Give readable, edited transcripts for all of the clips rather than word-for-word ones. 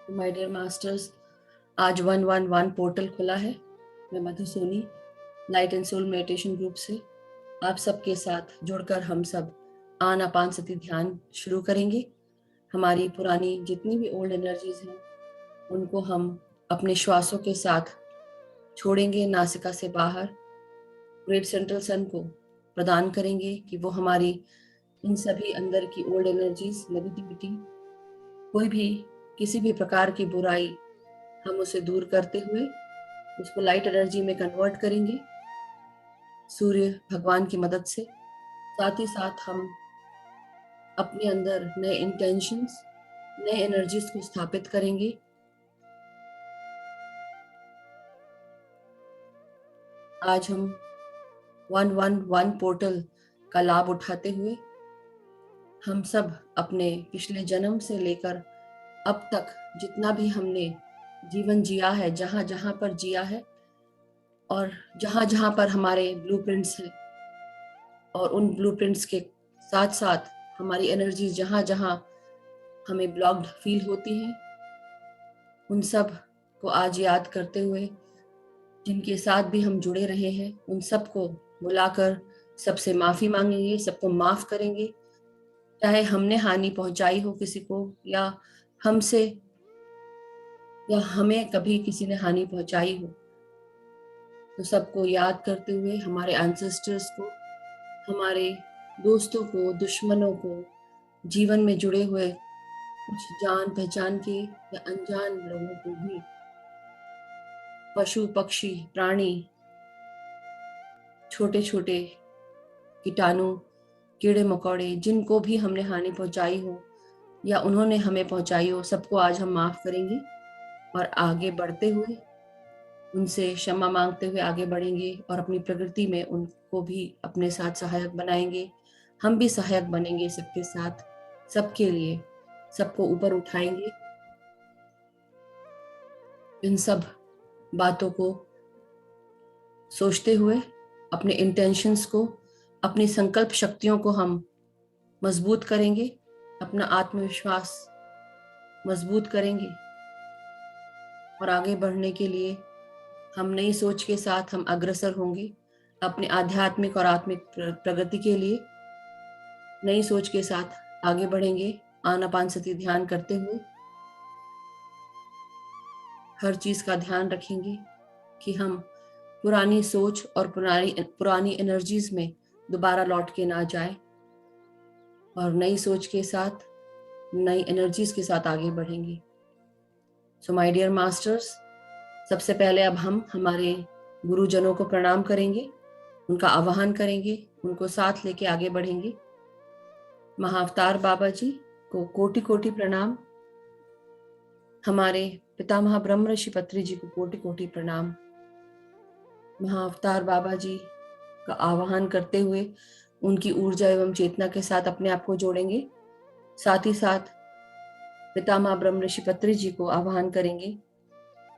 My dear masters, आज 111 portal खुला है। मैं Madhu Soni light and soul meditation group से आप सबके साथ जुड़कर हम सब आनापानसति ध्यान शुरू करेंगे। हमारी पुरानी जितनी भी ओल्ड एनर्जीज हैं उनको हम अपने श्वासों के साथ छोड़ेंगे नासिका से बाहर। ग्रेट सेंट्रल सन को प्रदान करेंगे कि वो हमारी इन सभी अंदर की ओल्ड एनर्जीज, नेगेटिविटी, कोई भी किसी भी प्रकार की बुराई, हम उसे दूर करते हुए उसको लाइट एनर्जी में कन्वर्ट करेंगे सूर्य भगवान की मदद से। साथ ही साथ हम अपने अंदर नए इंटेंशंस, नए एनर्जीज को स्थापित करेंगे। आज हम 111 पोर्टल का लाभ उठाते हुए हम सब अपने पिछले जन्म से लेकर अब तक जितना भी हमने जीवन जिया है, जहाँ जहाँ पर जिया है और जहाँ जहाँ पर हमारे ब्लूप्रिंट्स हैं, और उन ब्लूप्रिंट्स के साथ साथ हमारी एनर्जीज जहाँ जहाँ हमें ब्लॉक्ड फील होती हैं, उन सब को आज याद करते हुए जिनके साथ भी हम जुड़े रहे हैं उन सबको बुलाकर सबसे माफ़ी मांगेंगे, सबको माफ़ करेंगे। चाहे हमने हानि पहुंचाई हो किसी को या हमसे या हमें कभी किसी ने हानि पहुंचाई हो, तो सबको याद करते हुए हमारे एंसेस्टर्स को, हमारे दोस्तों को, दुश्मनों को, जीवन में जुड़े हुए कुछ जान पहचान के या अनजान लोगों को भी, पशु पक्षी प्राणी, छोटे छोटे कीटाणु, कीड़े मकोड़े, जिनको भी हमने हानि पहुंचाई हो या उन्होंने हमें पहुंचाई हो, सबको आज हम माफ़ करेंगे और आगे बढ़ते हुए उनसे क्षमा मांगते हुए आगे बढ़ेंगे और अपनी प्रकृति में उनको भी अपने साथ सहायक बनाएंगे। हम भी सहायक बनेंगे सबके साथ, सबके लिए, सबको ऊपर उठाएंगे। इन सब बातों को सोचते हुए अपने इंटेंशंस को, अपनी संकल्प शक्तियों को हम मजबूत करेंगे, अपना आत्मविश्वास मजबूत करेंगे और आगे बढ़ने के लिए हम नई सोच के साथ हम अग्रसर होंगे। अपने आध्यात्मिक और आत्मिक प्रगति के लिए नई सोच के साथ आगे बढ़ेंगे। आनापानसति ध्यान करते हुए हर चीज़ का ध्यान रखेंगे कि हम पुरानी सोच और पुरानी एनर्जीज में दोबारा लौट के ना जाए और नई सोच के साथ, नई एनर्जीज के साथ आगे बढ़ेंगे। सो माय डियर मास्टर्स, सबसे पहले अब हम हमारे गुरुजनों को प्रणाम करेंगे, उनका आवाहन करेंगे, उनको साथ लेके आगे बढ़ेंगे। महाअवतार बाबा जी को कोटि कोटि प्रणाम, हमारे पितामह ब्रह्म ऋषि पत्री जी को कोटि कोटि प्रणाम। महाअवतार बाबा जी का आवाहन करते हुए उनकी ऊर्जा एवं चेतना के साथ अपने आप को जोड़ेंगे। साथ ही साथ पितामह ब्रह्म ऋषि पत्री जी को आवाहन करेंगे,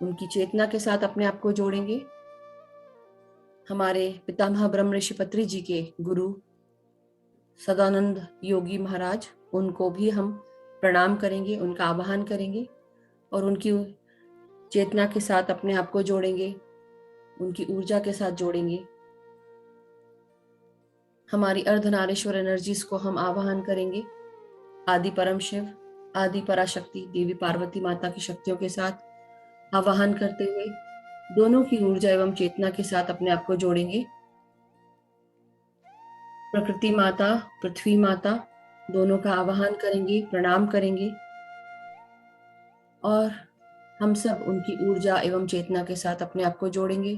उनकी चेतना के साथ अपने आप को जोड़ेंगे। हमारे पितामह ब्रह्म ऋषि पत्री जी के गुरु सदानंद योगी महाराज, उनको भी हम प्रणाम करेंगे, उनका आवाहन करेंगे और उनकी चेतना के साथ अपने आप को जोड़ेंगे, उनकी ऊर्जा के साथ जोड़ेंगे। हमारी अर्धनारीश्वर एनर्जीज को हम आवाहन करेंगे आदि परम शिव, आदि पराशक्ति देवी पार्वती माता की शक्तियों के साथ आवाहन करते हुए दोनों की ऊर्जा एवं चेतना के साथ अपने आप को जोड़ेंगे। प्रकृति माता, पृथ्वी माता, दोनों का आवाहन करेंगे, प्रणाम करेंगे और हम सब उनकी ऊर्जा एवं चेतना के साथ अपने आप को जोड़ेंगे।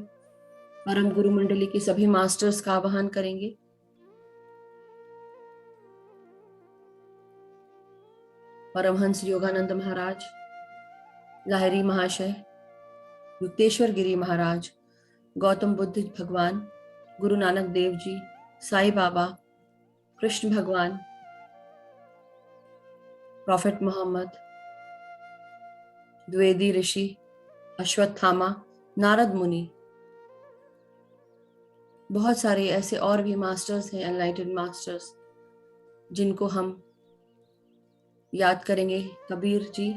परम गुरु मंडली के सभी मास्टर्स का आवाहन करेंगे। परमहंस योगानंद महाराज, लाहिरी महाशय, युक्तेश्वर गिरी महाराज, गौतम बुद्ध भगवान, गुरु नानक देव जी, साईं बाबा, कृष्ण भगवान, प्रॉफेट मोहम्मद, द्विवेदी ऋषि, अश्वत्थामा, नारद मुनि, बहुत सारे ऐसे और भी मास्टर्स हैं, एनलाइटेड मास्टर्स, जिनको हम याद करेंगे। कबीर जी,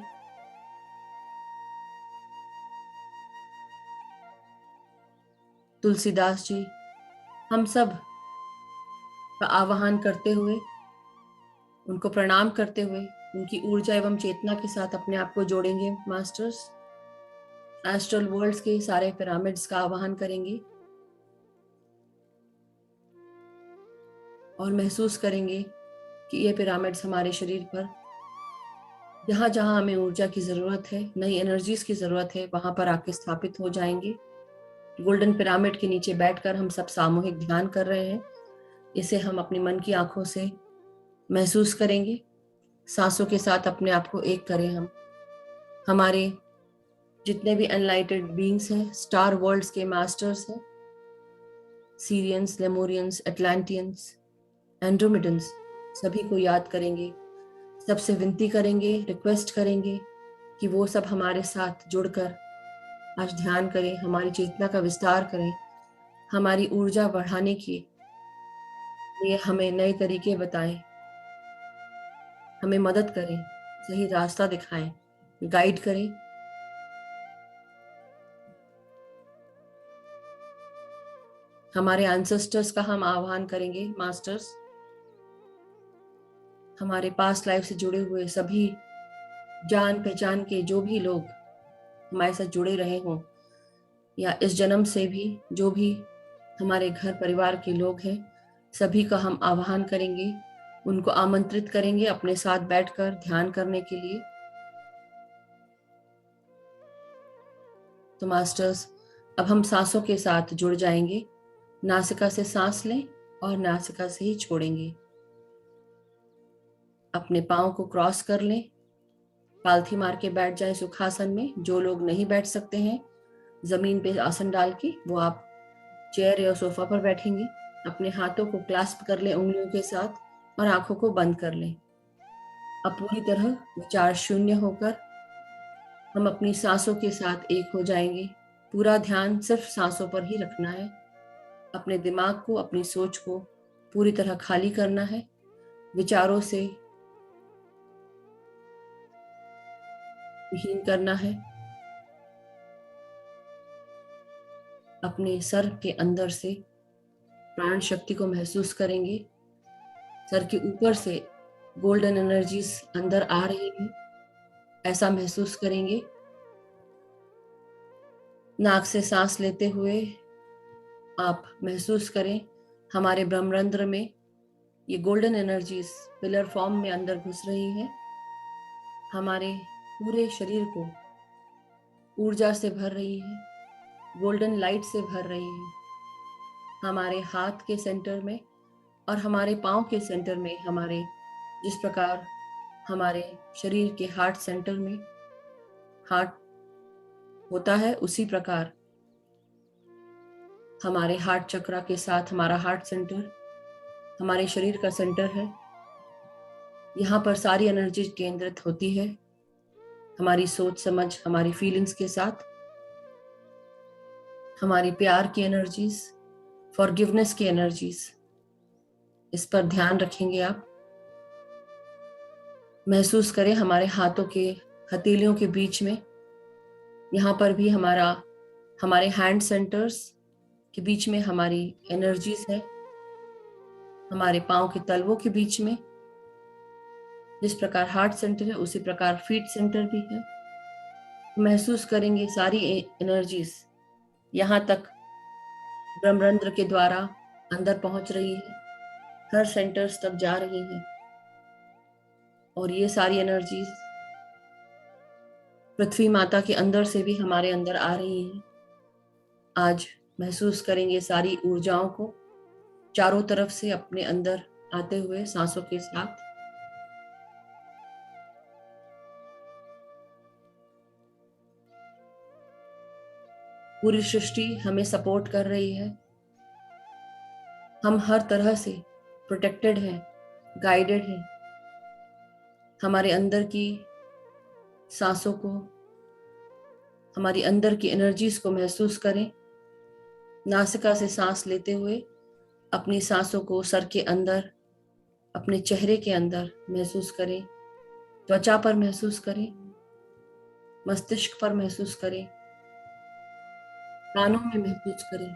तुलसीदास जी, हम सब का आवाहन करते हुए, उनको प्रणाम करते हुए, उनकी ऊर्जा एवं चेतना के साथ अपने आप को जोड़ेंगे मास्टर्स। एस्ट्रल वर्ल्ड्स के सारे पिरामिड्स का आवाहन करेंगे और महसूस करेंगे कि ये पिरामिड्स हमारे शरीर पर जहाँ जहाँ हमें ऊर्जा की ज़रूरत है, नई एनर्जीज की ज़रूरत है, वहाँ पर आके स्थापित हो जाएंगे। गोल्डन पिरामिड के नीचे बैठकर हम सब सामूहिक ध्यान कर रहे हैं। इसे हम अपनी मन की आंखों से महसूस करेंगे। सांसों के साथ अपने आप को एक करें। हम हमारे जितने भी एनलाइटेड बीइंग्स हैं, स्टार वर्ल्ड्स के मास्टर्स हैं, सीरियंस, लेमोरियंस, एटलांटियंस, एंड्रोमिडन्स, सभी को याद करेंगे, सबसे विनती करेंगे, रिक्वेस्ट करेंगे कि वो सब हमारे साथ जुड़कर आज ध्यान करें, हमारी चेतना का विस्तार करें, हमारी ऊर्जा बढ़ाने के लिए हमें नए तरीके बताएं, हमें मदद करें, सही रास्ता दिखाएं, गाइड करें। हमारे एंसेस्टर्स का हम आह्वान करेंगे मास्टर्स, हमारे पास्ट लाइफ से जुड़े हुए सभी जान पहचान के जो भी लोग हमारे साथ जुड़े रहे हों, या इस जन्म से भी जो भी हमारे घर परिवार के लोग हैं, सभी का हम आह्वान करेंगे, उनको आमंत्रित करेंगे अपने साथ बैठकर ध्यान करने के लिए। तो मास्टर्स, अब हम सांसों के साथ जुड़ जाएंगे। नासिका से सांस लें और नासिका से ही छोड़ेंगे। अपने पाँव को क्रॉस कर लें, पालथी मार के बैठ जाए सुखासन में। जो लोग नहीं बैठ सकते हैं जमीन पे आसन डाल के, वो आप चेयर या सोफा पर बैठेंगे। अपने हाथों को क्लास्प कर लें उंगलियों के साथ और आंखों को बंद कर लें। अब पूरी तरह विचार शून्य होकर हम अपनी सांसों के साथ एक हो जाएंगे। पूरा ध्यान सिर्फ सांसों पर ही रखना है। अपने दिमाग को, अपनी सोच को पूरी तरह खाली करना है, विचारों से विहीन करना है। अपने सर के अंदर से प्राण शक्ति को महसूस करेंगे। सर के ऊपर से गोल्डन एनर्जीज अंदर आ रही है, ऐसा महसूस करेंगे। नाक से सांस लेते हुए आप महसूस करें हमारे ब्रह्मरंध्र में ये गोल्डन एनर्जीज पिलर फॉर्म में अंदर घुस रही है, हमारे पूरे शरीर को ऊर्जा से भर रही है, गोल्डन लाइट से भर रही है। हमारे हाथ के सेंटर में और हमारे पाँव के सेंटर में, हमारे जिस प्रकार हमारे शरीर के हार्ट सेंटर में हार्ट होता है, उसी प्रकार हमारे हार्ट चक्रा के साथ हमारा हार्ट सेंटर हमारे शरीर का सेंटर है। यहाँ पर सारी एनर्जी केंद्रित होती है, हमारी सोच समझ, हमारी फीलिंग्स के साथ, हमारी प्यार की एनर्जीज, फॉरगिवनेस की एनर्जीज। इस पर ध्यान रखेंगे आप। महसूस करें हमारे हाथों के हथेलियों के बीच में, यहाँ पर भी हमारे हैंड सेंटर्स के बीच में हमारी एनर्जीज है। हमारे पाँव के तलवों के बीच में जिस प्रकार हार्ट सेंटर है, उसी प्रकार फीट सेंटर भी है। महसूस करेंगे सारी एनर्जीज यहाँ तक ब्रह्मरंध्र के द्वारा अंदर पहुंच रही है, हर सेंटर्स तक जा रही है। और ये सारी एनर्जीज पृथ्वी माता के अंदर से भी हमारे अंदर आ रही हैं। आज महसूस करेंगे सारी ऊर्जाओं को चारों तरफ से अपने अंदर आते हुए सांसों के साथ। पूरी सृष्टि हमें सपोर्ट कर रही है, हम हर तरह से प्रोटेक्टेड हैं, गाइडेड हैं। हमारे अंदर की सांसों को, हमारी अंदर की एनर्जीज को महसूस करें। नासिका से सांस लेते हुए अपनी सांसों को सर के अंदर, अपने चेहरे के अंदर महसूस करें, त्वचा पर महसूस करें, मस्तिष्क पर महसूस करें, कानों में महसूस करें।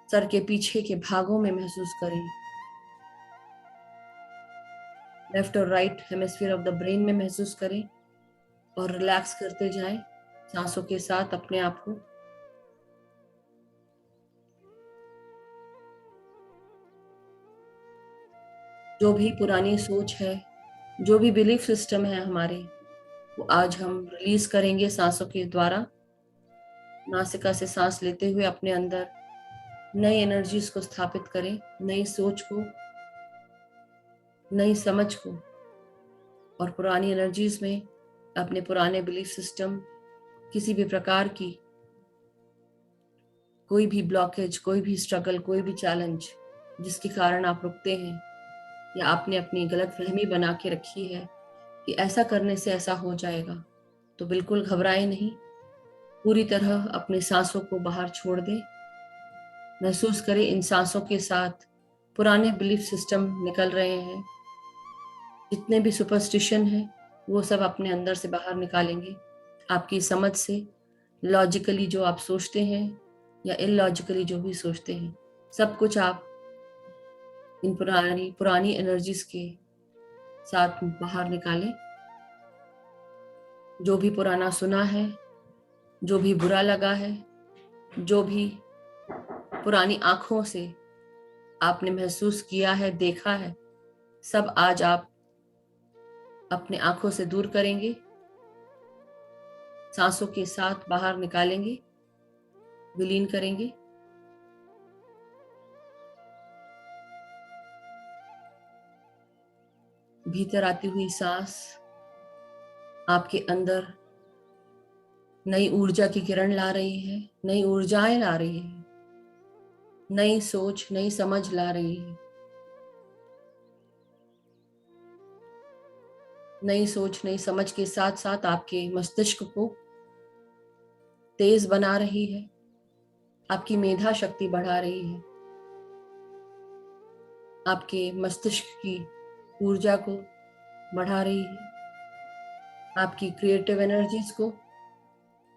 सर के पीछे के भागों में महसूस करें। लेफ्ट और right hemisphere of the brain में महसूस करें और रिलैक्स करते जाएं सांसों के साथ अपने आप को। जो भी पुरानी सोच है, जो भी बिलीफ सिस्टम है हमारे, वो आज हम रिलीज करेंगे सांसों के द्वारा। नासिका से सांस लेते हुए अपने अंदर नई एनर्जीज को स्थापित करें, नई सोच को, नई समझ को, और पुरानी एनर्जीज में अपने पुराने बिलीफ सिस्टम, किसी भी प्रकार की कोई भी ब्लॉकेज, कोई भी स्ट्रगल, कोई भी चैलेंज जिसके कारण आप रुकते हैं या आपने अपनी गलत फहमी बना के रखी है कि ऐसा करने से ऐसा हो जाएगा, तो बिल्कुल घबराएं नहीं। पूरी तरह अपने सांसों को बाहर छोड़ दें। महसूस करें इन सांसों के साथ पुराने बिलीफ सिस्टम निकल रहे हैं। जितने भी सुपरस्टिशन हैं वो सब अपने अंदर से बाहर निकालेंगे। आपकी समझ से लॉजिकली जो आप सोचते हैं या इलॉजिकली जो भी सोचते हैं, सब कुछ आप इन पुरानी एनर्जीज के साथ बाहर निकालें। जो भी पुराना सुना है, जो भी बुरा लगा है, जो भी पुरानी आंखों से आपने महसूस किया है, देखा है, सब आज आप अपने आंखों से दूर करेंगे, सांसों के साथ बाहर निकालेंगे, विलीन करेंगे। भीतर आती हुई सांस आपके अंदर नई ऊर्जा की किरण ला रही है, नई ऊर्जाएं ला रही है, नई सोच, नई समझ ला रही है। नई सोच, नई समझ के साथ साथ आपके मस्तिष्क को तेज बना रही है, आपकी मेधा शक्ति बढ़ा रही है, आपके मस्तिष्क की ऊर्जा को बढ़ा रही है, आपकी क्रिएटिव एनर्जीज को,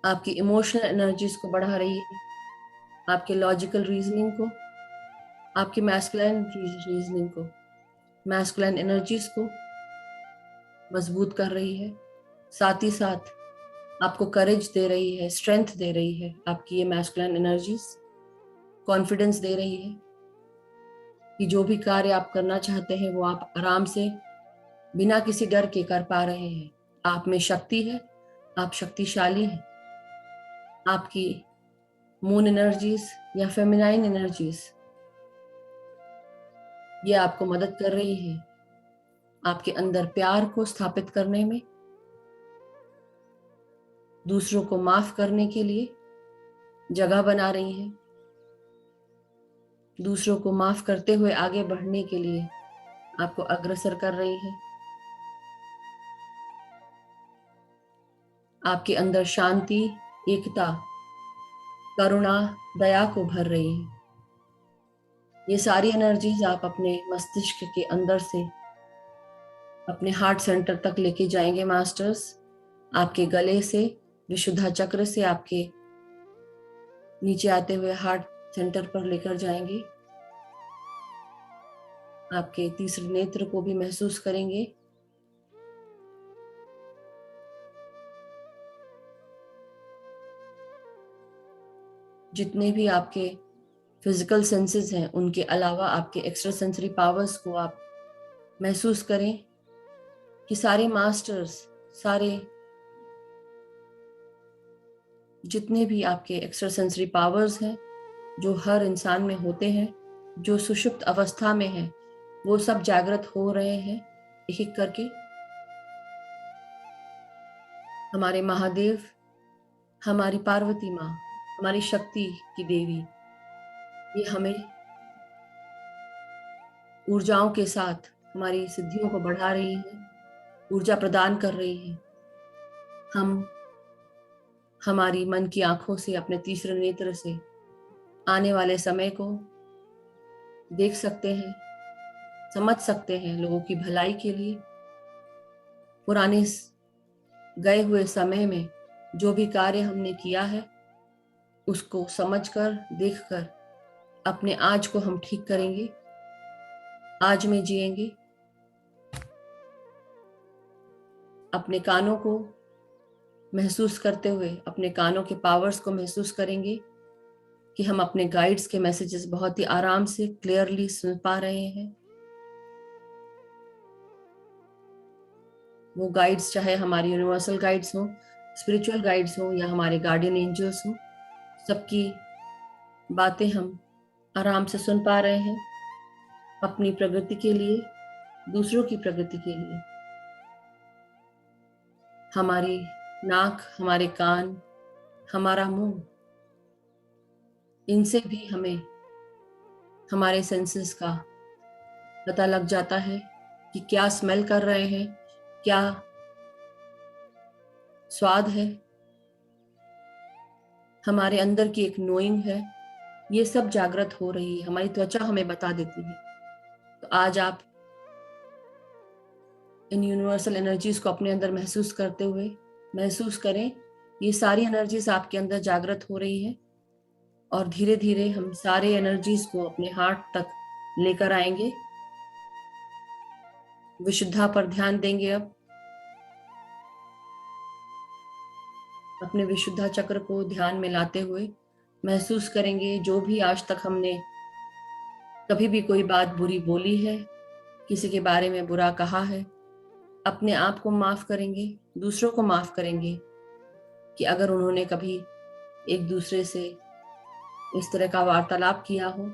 आपकी इमोशनल एनर्जीज को बढ़ा रही है, आपके लॉजिकल रीजनिंग को, आपकी मैस्कुलिन रीजनिंग को, मैस्कुलिन एनर्जीज को मजबूत कर रही है। साथ ही साथ आपको करेज दे रही है, स्ट्रेंथ दे रही है। आपकी ये मैस्कुलिन एनर्जीज कॉन्फिडेंस दे रही है कि जो भी कार्य आप करना चाहते हैं वो आप आराम से बिना किसी डर के कर पा रहे हैं। आप में शक्ति है, आप शक्तिशाली हैं। आपकी मून एनर्जीज या फेमिनाइन एनर्जीज ये आपको मदद कर रही है आपके अंदर प्यार को स्थापित करने में, दूसरों को माफ करने के लिए जगह बना रही है, दूसरों को माफ करते हुए आगे बढ़ने के लिए आपको अग्रसर कर रही है। आपके अंदर शांति, एकता, करुणा, दया को भर रही है। ये सारी एनर्जीज आप अपने मस्तिष्क के अंदर से अपने हार्ट सेंटर तक लेके जाएंगे मास्टर्स। आपके गले से, विशुद्धा चक्र से आपके नीचे आते हुए हार्ट सेंटर पर लेकर जाएंगे। आपके तीसरे नेत्र को भी महसूस करेंगे। जितने भी आपके फिजिकल सेंसेस हैं उनके अलावा आपके एक्स्ट्रा सेंसरी पावर्स को आप महसूस करें कि सारे मास्टर्स, सारे जितने भी आपके एक्स्ट्रा सेंसरी पावर्स हैं जो हर इंसान में होते हैं, जो सुषुप्त अवस्था में है, वो सब जागृत हो रहे हैं एक एक करके। हमारे महादेव, हमारी पार्वती माँ, हमारी शक्ति की देवी, ये हमें ऊर्जाओं के साथ हमारी सिद्धियों को बढ़ा रही है, ऊर्जा प्रदान कर रही है। हम हमारी मन की आंखों से, अपने तीसरे नेत्र से आने वाले समय को देख सकते हैं, समझ सकते हैं। लोगों की भलाई के लिए पुराने गए हुए समय में जो भी कार्य हमने किया है उसको समझकर, देखकर अपने आज को हम ठीक करेंगे, आज में जिएंगे। अपने कानों को महसूस करते हुए, अपने कानों के पावर्स को महसूस करेंगे कि हम अपने गाइड्स के मैसेजेस बहुत ही आराम से क्लियरली सुन पा रहे हैं। वो गाइड्स चाहे हमारे यूनिवर्सल गाइड्स हों, स्पिरिचुअल गाइड्स हों या हमारे गार्डियन एंजल्स हों, सबकी बातें हम आराम से सुन पा रहे हैं, अपनी प्रगति के लिए, दूसरों की प्रगति के लिए। हमारी नाक, हमारे कान, हमारा मुंह, इनसे भी हमें हमारे सेंसेस का पता लग जाता है कि क्या स्मेल कर रहे हैं, क्या स्वाद है। हमारे अंदर की एक नोइंग है, ये सब जागृत हो रही है, हमारी त्वचा हमें बता देती है। तो आज आप इन यूनिवर्सल एनर्जीज को अपने अंदर महसूस करते हुए महसूस करें, ये सारी एनर्जीज आपके अंदर जागृत हो रही है। और धीरे धीरे हम सारे एनर्जीज को अपने हार्ट तक लेकर आएंगे। विशुद्धा पर ध्यान देंगे। अब अपने विशुद्धा चक्र को ध्यान में लाते हुए महसूस करेंगे, जो भी आज तक हमने कभी भी कोई बात बुरी बोली है, किसी के बारे में बुरा कहा है, अपने आप को माफ करेंगे, दूसरों को माफ करेंगे कि अगर उन्होंने कभी एक दूसरे से इस तरह का वार्तालाप किया हो,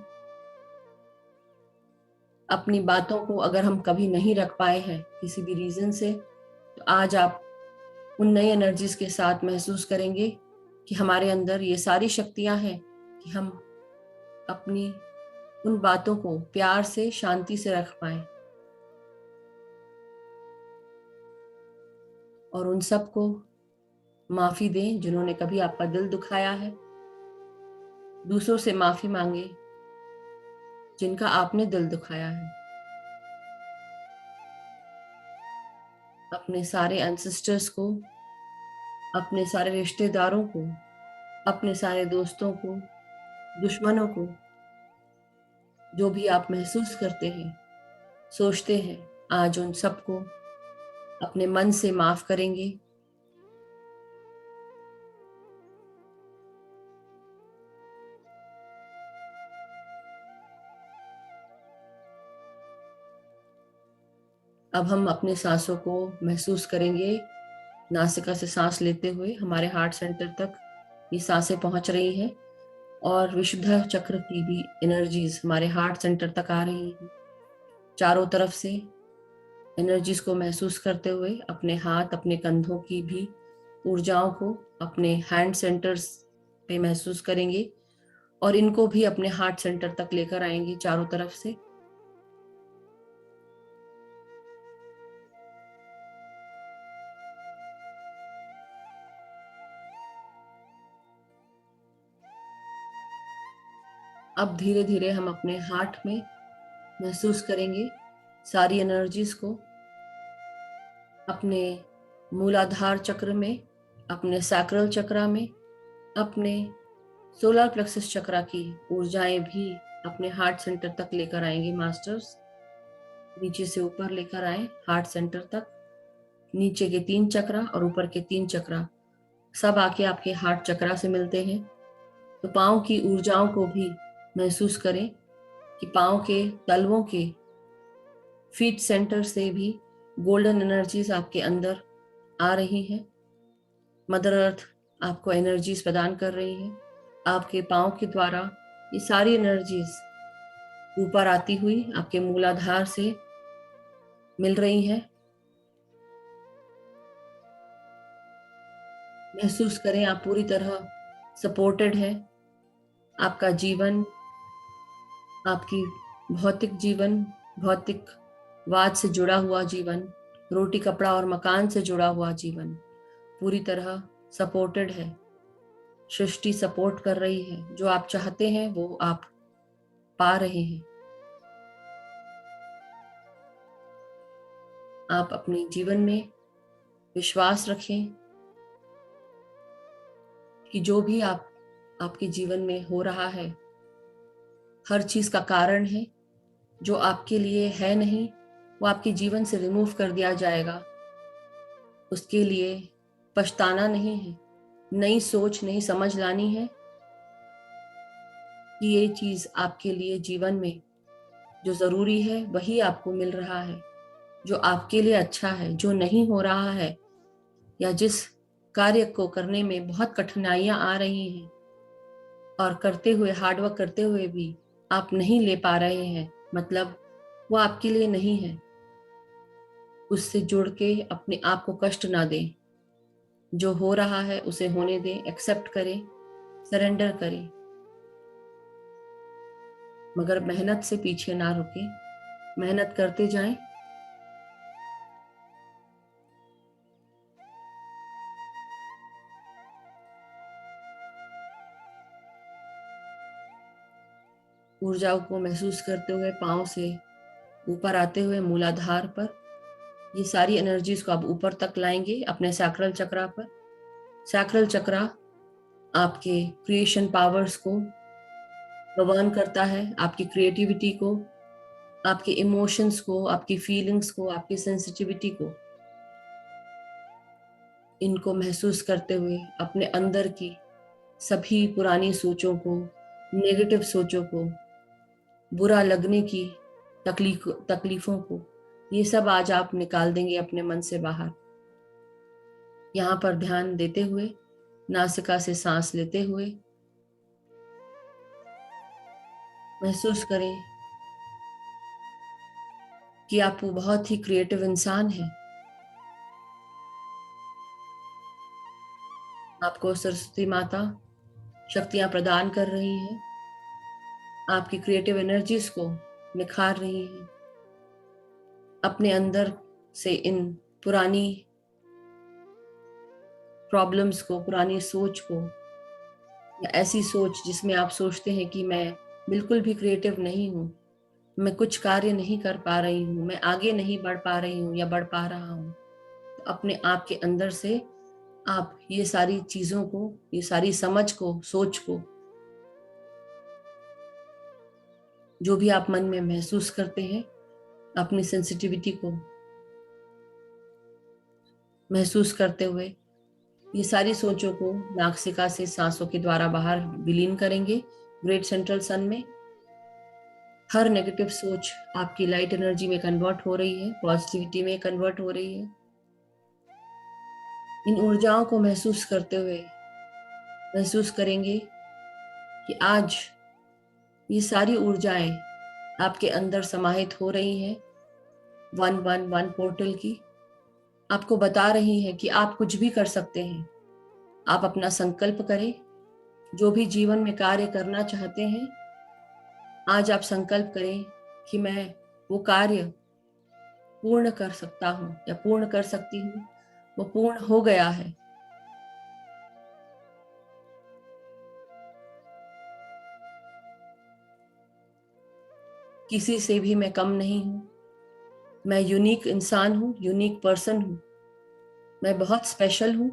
अपनी बातों को अगर हम कभी नहीं रख पाए हैं किसी भी रीजन से, तो आज आप उन नई एनर्जीज के साथ महसूस करेंगे कि हमारे अंदर ये सारी शक्तियां हैं कि हम अपनी उन बातों को प्यार से, शांति से रख पाए और उन सबको माफी दें जिन्होंने कभी आपका दिल दुखाया है। दूसरों से माफी मांगे जिनका आपने दिल दुखाया है। अपने सारे एंसेस्टर्स को, अपने सारे रिश्तेदारों को, अपने सारे दोस्तों को, दुश्मनों को, जो भी आप महसूस करते हैं, सोचते हैं, आज उन सबको अपने मन से माफ करेंगे। अब हम अपने सांसों को महसूस करेंगे। नासिका से सांस लेते हुए हमारे हार्ट सेंटर तक ये सांसें पहुंच रही हैं और विशुद्ध चक्र की भी एनर्जीज हमारे हार्ट सेंटर तक आ रही हैं। चारों तरफ से एनर्जीज को महसूस करते हुए अपने हाथ, अपने कंधों की भी ऊर्जाओं को अपने हैंड सेंटर्स पे महसूस करेंगे और इनको भी अपने हार्ट सेंटर तक लेकर आएंगे चारों तरफ से। अब धीरे धीरे हम अपने हार्ट में महसूस करेंगे सारी एनर्जीज को, अपने मूलाधार चक्र में, अपने सैक्रल चक्र में, अपने सोलर प्लेक्सस चक्र की ऊर्जाएं भी अपने हार्ट सेंटर तक लेकर आएंगे मास्टर्स। नीचे से ऊपर लेकर आए हार्ट सेंटर तक, नीचे के 3 चक्र और ऊपर के 3 चक्र सब आके आपके हार्ट चक्र से मिलते हैं। तो पाँव की ऊर्जाओं को भी महसूस करें कि पाँव के तलवों के फीट सेंटर से भी गोल्डन एनर्जीज आपके अंदर आ रही हैं। मदर अर्थ आपको एनर्जीज प्रदान कर रही है। आपके पाँव के द्वारा ये सारी एनर्जीज ऊपर आती हुई आपके मूलाधार से मिल रही हैं। महसूस करें आप पूरी तरह सपोर्टेड हैं। आपका जीवन, आपकी भौतिक जीवन, भौतिकवाद से जुड़ा हुआ जीवन, रोटी कपड़ा और मकान से जुड़ा हुआ जीवन पूरी तरह सपोर्टेड है। सृष्टि सपोर्ट कर रही है। जो आप चाहते हैं वो आप पा रहे हैं। आप अपने जीवन में विश्वास रखें कि जो भी आपके जीवन में हो रहा है हर चीज़ का कारण है, जो आपके लिए है नहीं, वो आपके जीवन से रिमूव कर दिया जाएगा। उसके लिए पछताना नहीं है, नई सोच, नई समझ लानी है कि ये चीज़ आपके लिए जीवन में जो ज़रूरी है, वही आपको मिल रहा है, जो आपके लिए अच्छा है। जो नहीं हो रहा है या जिस कार्य को करने में बहुत कठिनाइयाँ आ रही हैं और करते हुए, हार्ड वर्क करते हुए भी आप नहीं ले पा रहे हैं, मतलब वो आपके लिए नहीं है। उससे जुड़ के अपने आप को कष्ट ना दें। जो हो रहा है उसे होने दें, एक्सेप्ट करें, सरेंडर करें, मगर मेहनत से पीछे ना रुकें, मेहनत करते जाएं। ऊर्जाओं को महसूस करते हुए पाँव से ऊपर आते हुए मूलाधार पर, ये सारी एनर्जीज को आप ऊपर तक लाएंगे अपने सैक्रल चक्रा पर। सैक्रल चक्रा आपके क्रिएशन पावर्स को गवर्न करता है, आपकी क्रिएटिविटी को, आपके इमोशंस को, आपकी फीलिंग्स को, आपकी सेंसिटिविटी को। इनको महसूस करते हुए अपने अंदर की सभी पुरानी सोचों को, नेगेटिव सोचों को, बुरा लगने की तकलीफों को, ये सब आज आप निकाल देंगे अपने मन से बाहर। यहाँ पर ध्यान देते हुए, नासिका से सांस लेते हुए महसूस करें कि आप वो बहुत ही क्रिएटिव इंसान हैं। आपको सरस्वती माता शक्तियाँ प्रदान कर रही हैं, आपकी क्रिएटिव एनर्जीज को निखार रही हैं। अपने अंदर से इन पुरानी प्रॉब्लम्स को, पुरानी सोच को, या ऐसी सोच जिसमें आप सोचते हैं कि मैं बिल्कुल भी क्रिएटिव नहीं हूँ, मैं कुछ कार्य नहीं कर पा रही हूँ, मैं आगे नहीं बढ़ पा रही हूँ या बढ़ पा रहा हूँ, तो अपने आप के अंदर से आप ये सारी चीज़ों को, ये सारी समझ को, सोच को, जो भी आप मन में महसूस करते हैं, अपनी सेंसिटिविटी को महसूस करते हुए ये सारी सोचों को नासिका से सांसों के द्वारा बाहर विलीन करेंगे ग्रेट सेंट्रल सन में। हर नेगेटिव सोच आपकी लाइट एनर्जी में कन्वर्ट हो रही है, पॉजिटिविटी में कन्वर्ट हो रही है। इन ऊर्जाओं को महसूस करते हुए महसूस करेंगे कि आज ये सारी ऊर्जाएं आपके अंदर समाहित हो रही हैं। 111 पोर्टल की आपको बता रही है कि आप कुछ भी कर सकते हैं। आप अपना संकल्प करें, जो भी जीवन में कार्य करना चाहते हैं, आज आप संकल्प करें कि मैं वो कार्य पूर्ण कर सकता हूँ या पूर्ण कर सकती हूँ, वो पूर्ण हो गया है। किसी से भी मैं कम नहीं हूँ, मैं यूनिक इंसान हूँ, यूनिक पर्सन हूँ, मैं बहुत स्पेशल हूँ।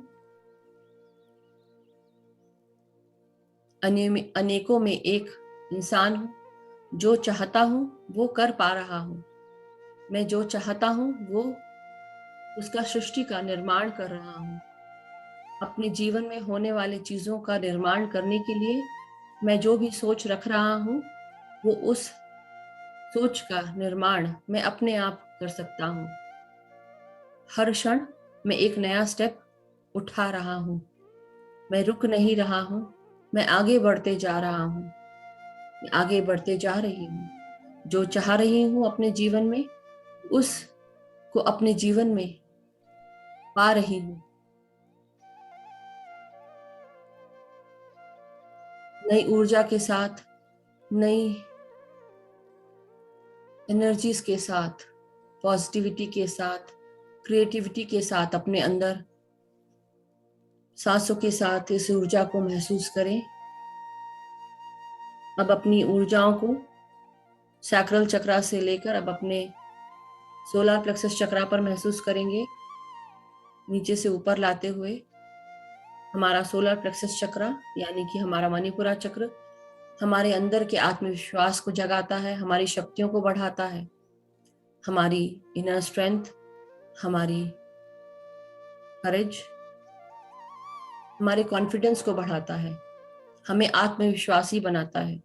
अनेकों में एक इंसान हूँ, जो चाहता हूँ वो कर पा रहा हूँ। मैं जो चाहता हूँ वो उसका सृष्टि का निर्माण कर रहा हूँ। अपने जीवन में होने वाले चीज़ों का निर्माण करने के लिए मैं जो भी सोच रख रहा हूँ, वो उस सोच का निर्माण मैं अपने आप कर सकता हूँ। हर क्षण मैं एक नया स्टेप उठा रहा हूँ, मैं रुक नहीं रहा हूँ, मैं आगे बढ़ते जा रहा हूँ, मैं आगे बढ़ते जा रही हूँ। जो चाह रही हूँ अपने जीवन में, उस को अपने जीवन में पा रही हूँ। नई ऊर्जा के साथ, नई एनर्जीज के साथ, पॉजिटिविटी के साथ, क्रिएटिविटी के साथ अपने अंदर सांसों के साथ इस ऊर्जा को महसूस करें। अब अपनी ऊर्जाओं को सैक्रल चक्रा से लेकर अब अपने सोलर प्लेक्सस चक्रा पर महसूस करेंगे, नीचे से ऊपर लाते हुए। हमारा सोलर प्लेक्सस चक्रा यानी कि हमारा मणिपुरा चक्र हमारे अंदर के आत्मविश्वास को जगाता है, हमारी शक्तियों को बढ़ाता है, हमारी इनर स्ट्रेंथ, हमारी करेज, हमारे कॉन्फिडेंस को बढ़ाता है, हमें आत्मविश्वासी बनाता है।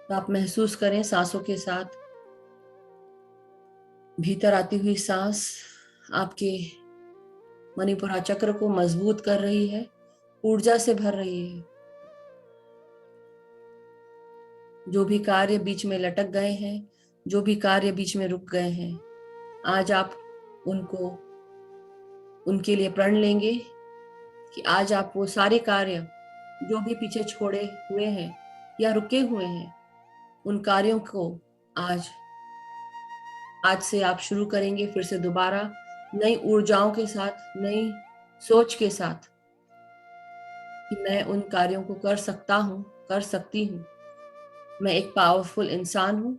तो आप महसूस करें सांसों के साथ, भीतर आती हुई सांस आपके मणिपुरा चक्र को मजबूत कर रही है, ऊर्जा से भर रही है। जो भी कार्य बीच में लटक गए हैं, जो भी कार्य बीच में रुक गए हैं, आज आप उनके लिए प्रण लेंगे कि आज आप वो सारे कार्य जो भी पीछे छोड़े हुए हैं या रुके हुए हैं, उन कार्यों को आज से आप शुरू करेंगे, फिर से दोबारा नई ऊर्जाओं के साथ, नई सोच के साथ कि मैं उन कार्यों को कर सकता हूँ, कर सकती हूँ। मैं एक पावरफुल इंसान हूँ,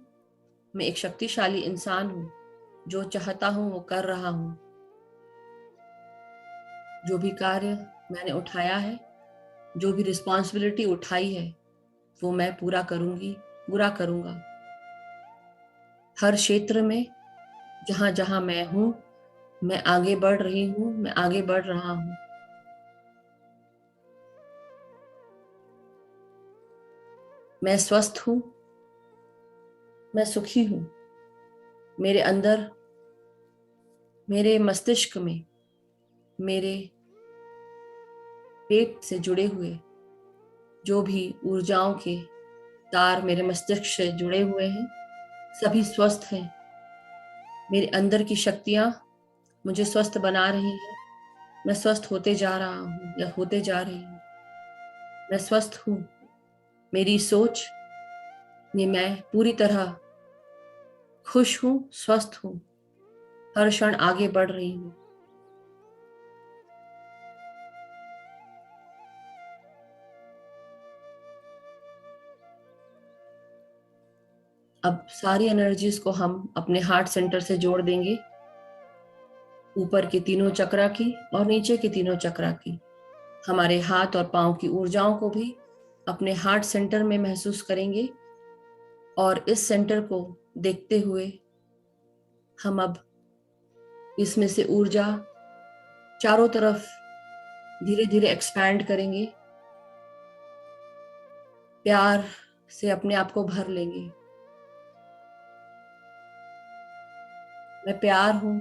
मैं एक शक्तिशाली इंसान हूँ, जो चाहता हूँ वो कर रहा हूँ। जो भी कार्य मैंने उठाया है, जो भी रिस्पॉन्सिबिलिटी उठाई है, वो मैं पूरा करूँगा। हर क्षेत्र में जहाँ जहाँ मैं हूँ, मैं आगे बढ़ रही हूँ, मैं आगे बढ़ रहा हूँ। मैं स्वस्थ हूँ, मैं सुखी हूँ। मेरे अंदर, मेरे मस्तिष्क में, मेरे पेट से जुड़े हुए जो भी ऊर्जाओं के तार मेरे मस्तिष्क से जुड़े हुए हैं, सभी स्वस्थ हैं। मेरे अंदर की शक्तियाँ मुझे स्वस्थ बना रही हैं। मैं स्वस्थ होते जा रहा हूँ या होते जा रही हूँ। मैं स्वस्थ हूँ। मेरी सोच में मैं पूरी तरह खुश हूँ, स्वस्थ हूँ। हर क्षण आगे बढ़ रही हूँ। अब सारी एनर्जीज को हम अपने हार्ट सेंटर से जोड़ देंगे, ऊपर के तीनों चक्रा की और नीचे के तीनों चक्रा की। हमारे हाथ और पांव की ऊर्जाओं को भी अपने हार्ट सेंटर में महसूस करेंगे और इस सेंटर को देखते हुए हम अब इसमें से ऊर्जा चारों तरफ धीरे धीरे एक्सपैंड करेंगे, प्यार से अपने आप को भर लेंगे। मैं प्यार हूँ,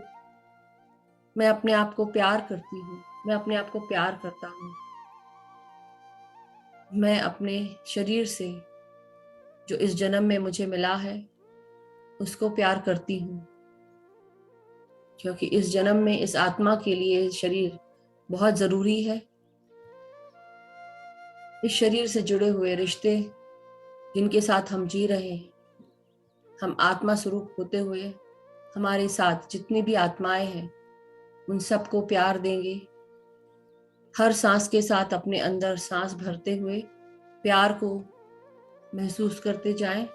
मैं अपने आप को प्यार करती हूँ, मैं अपने आप को प्यार करता हूँ। मैं अपने शरीर से जो इस जन्म में मुझे मिला है उसको प्यार करती हूँ, क्योंकि इस जन्म में इस आत्मा के लिए शरीर बहुत जरूरी है। इस शरीर से जुड़े हुए रिश्ते जिनके साथ हम जी रहे हैं, हम आत्मा स्वरूप होते हुए हमारे साथ जितनी भी आत्माएं हैं उन सबको प्यार देंगे। हर सांस के साथ अपने अंदर सांस भरते हुए प्यार को महसूस करते जाएं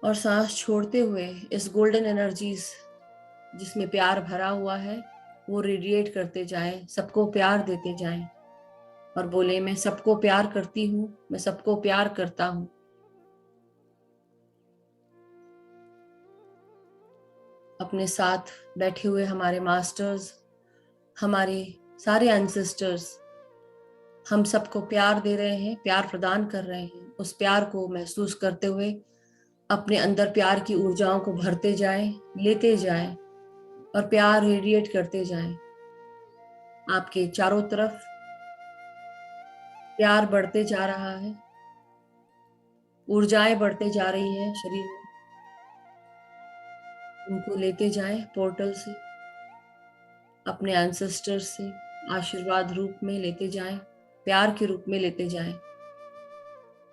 और सांस छोड़ते हुए इस गोल्डन एनर्जीज जिसमें प्यार भरा हुआ है वो रेडिएट करते जाएं, सबको प्यार देते जाएं और बोले मैं सबको प्यार करती हूँ, मैं सबको प्यार करता हूँ। अपने साथ बैठे हुए हमारे मास्टर्स, हमारे सारे एंसेस्टर्स हम सबको प्यार दे रहे हैं, प्यार प्रदान कर रहे हैं। उस प्यार को महसूस करते हुए अपने अंदर प्यार की ऊर्जाओं को भरते जाएं, लेते जाएं और प्यार रेडिएट करते जाएं। आपके चारों तरफ प्यार बढ़ते जा रहा है, ऊर्जाएं बढ़ते जा रही हैं शरीर में। उनको लेते जाएं पोर्टल से, अपने एंसेस्टर्स से आशीर्वाद रूप में लेते जाएं, प्यार के रूप में लेते जाएं।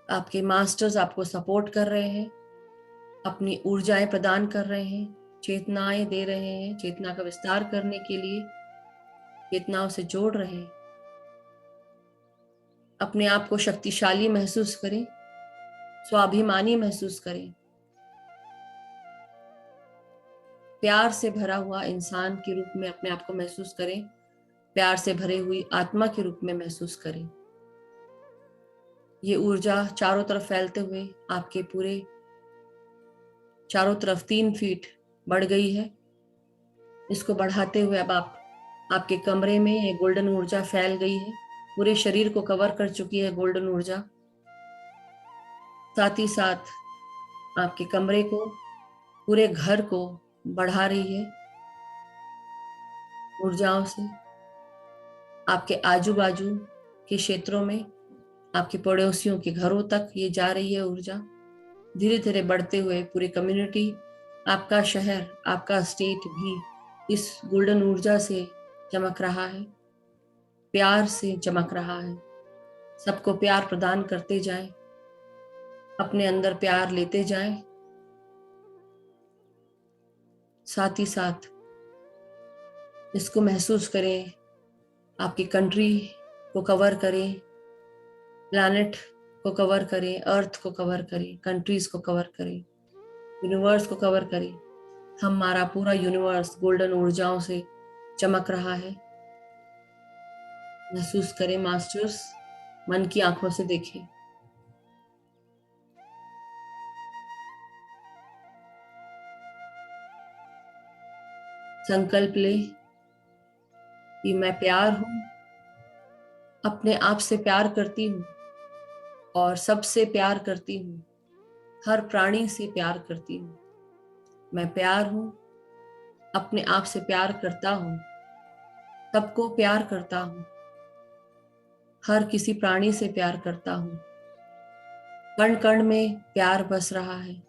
आपके मास्टर्स आपको सपोर्ट कर रहे हैं, अपनी ऊर्जाएं प्रदान कर रहे हैं, चेतनाएं दे रहे हैं, चेतना का विस्तार करने के लिए चेतनाओं से जोड़ रहे हैं। अपने आप को शक्तिशाली महसूस करें, स्वाभिमानी महसूस करें, प्यार से भरा हुआ इंसान के रूप में अपने आप को महसूस करें प्यार से भरे हुई आत्मा के रूप में महसूस करें। ये ऊर्जा चारों तरफ फैलते हुए आपके पूरे चारों तरफ 3 फीट बढ़ गई है। इसको बढ़ाते हुए अब आपके कमरे में ये गोल्डन ऊर्जा फैल गई है, पूरे शरीर को कवर कर चुकी है गोल्डन ऊर्जा। साथ ही साथ आपके कमरे को, पूरे घर को बढ़ा रही है ऊर्जाओं से। आपके आजू बाजू के क्षेत्रों में, आपके पड़ोसियों के घरों तक ये जा रही है ऊर्जा, धीरे धीरे बढ़ते हुए पूरी कम्युनिटी, आपका शहर, आपका स्टेट भी इस गोल्डन ऊर्जा से चमक रहा है, प्यार से चमक रहा है। सबको प्यार प्रदान करते जाएं, अपने अंदर प्यार लेते जाएं। साथ ही साथ इसको महसूस करें, आपकी कंट्री को कवर करें, प्लैनेट को कवर करें, अर्थ को कवर करें, कंट्रीज को कवर करें, यूनिवर्स को कवर करें। हमारा पूरा यूनिवर्स गोल्डन ऊर्जाओं से चमक रहा है। महसूस करें मास्टर्स, मन की आंखों से देखें। संकल्प ले कि मैं प्यार हूं, अपने आप से प्यार करती हूँ और सबसे प्यार करती हूँ, हर प्राणी से प्यार करती हूँ। मैं प्यार हूँ, अपने आप से प्यार करता हूँ, सबको प्यार करता हूँ, हर किसी प्राणी से प्यार करता हूँ। कण कण में प्यार बस रहा है,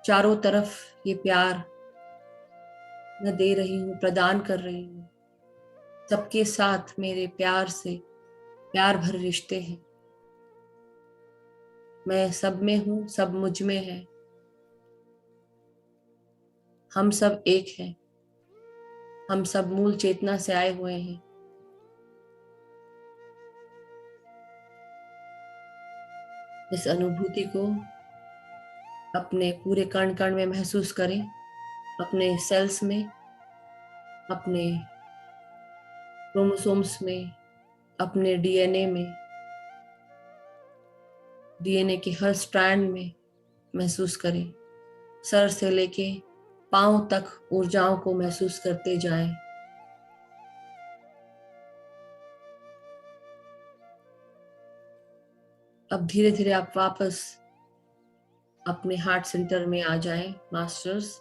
चारों तरफ ये प्यार मैं दे रही हूँ, प्रदान कर रही हूँ। सबके साथ मेरे प्यार से प्यार भरे रिश्ते हैं। मैं सब में हूँ, सब मुझ में है। हम सब एक हैं, हम सब मूल चेतना से आए हुए हैं। इस अनुभूति को अपने पूरे कण कण में महसूस करें, अपने सेल्स में, अपने क्रोमोसोम्स में, अपने डीएनए में, डीएनए के हर स्ट्रैंड में महसूस करें। सर से लेके पांव तक ऊर्जाओं को महसूस करते जाएं। अब धीरे धीरे आप वापस अपने हार्ट सेंटर में आ जाएं मास्टर्स।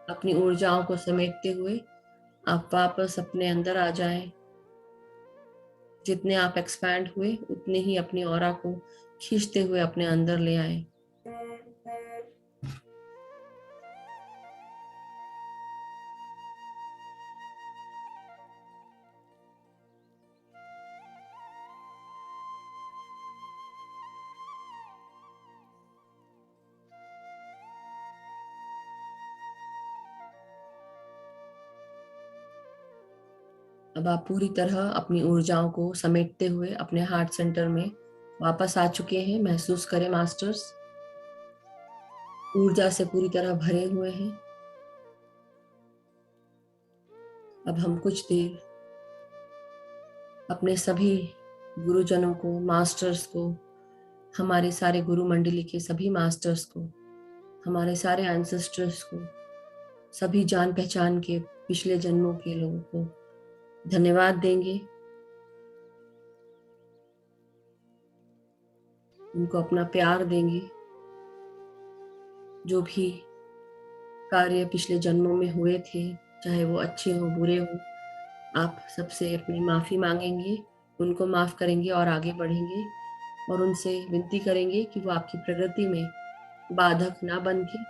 अपनी ऊर्जाओं को समेटते हुए आप वापस अपने अंदर आ जाएं। जितने आप एक्सपैंड हुए उतने ही अपनी ऑरा को खींचते हुए अपने अंदर ले आए। अब आप पूरी तरह अपनी ऊर्जाओं को समेटते हुए अपने हार्ट सेंटर में वापस आ चुके हैं। महसूस करें मास्टर्स, ऊर्जा से पूरी तरह भरे हुए हैं। अब हम कुछ देर अपने सभी गुरुजनों को, मास्टर्स को, हमारे सारे गुरु मंडली के सभी मास्टर्स को, हमारे सारे एंसेस्टर्स को, सभी जान पहचान के पिछले जन्मों के लोगों को धन्यवाद देंगे। उनको अपना प्यार देंगे। जो भी कार्य पिछले जन्मों में हुए थे, चाहे वो अच्छे हो बुरे हो, आप सबसे अपनी माफ़ी मांगेंगे, उनको माफ़ करेंगे और आगे बढ़ेंगे और उनसे विनती करेंगे कि वो आपकी प्रगति में बाधक ना बन के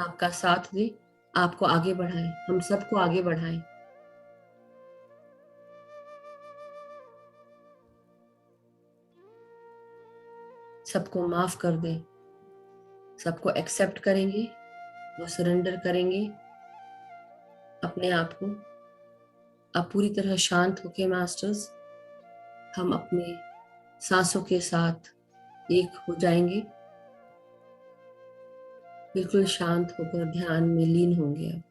आपका साथ दे, आपको आगे बढ़ाएं, हम सबको आगे बढ़ाएं। सबको माफ़ कर दें, सबको एक्सेप्ट करेंगे और सरेंडर करेंगे अपने आप को। आप पूरी तरह शांत होके मास्टर्स, हम अपने सांसों के साथ एक हो जाएंगे, बिल्कुल शांत होकर ध्यान में लीन होंगे। अब